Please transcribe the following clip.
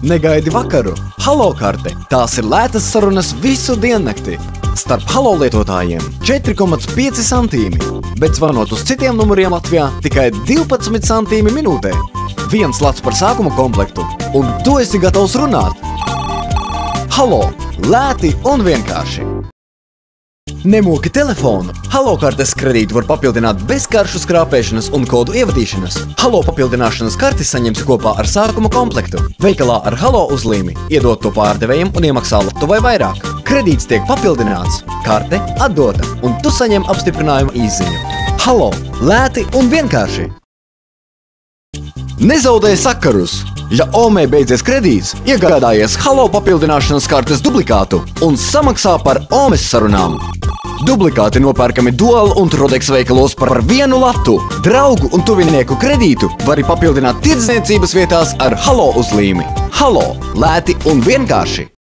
Negaidi vakaru. Halo karte. Tās ir lētas sarunas visu diennakti. Starp halo lietotājiem 4,5 centīmi, bet zvanot uz citiem numuriem Latvijā tikai 12 centīmi minūtē. Viens lats par sākuma komplektu, un tu esi gatavs runāt. Halo! Lēti un vienkārši! Nemoki telefonu! Halo kartes kredītu var papildināt bez karšu skrāpēšanas un kodu ievadīšanas. Halo papildināšanas karti saņemsi kopā ar sākuma komplektu. Veikalā ar Halo uzlīmi iedot to pārdevējiem un iemaksā latu vai vairāk. Kredīts tiek papildināts, karte atdota un tu saņem apstiprinājumu īsziņu. Halo! Lēti un vienkārši! Nezaudē sakarus! Ja OME beidzies kredīts, iegādājies Halo papildināšanas kartes duplikātu un samaksā par OMES sarunām. Duplikāti nopērkami Dual un Trodex veikalos par 1 latu. Draugu un tuvinieku kredītu vari papildināt tirdzniecības vietās ar Halo uzlīmi. Halo! Lēti un vienkārši!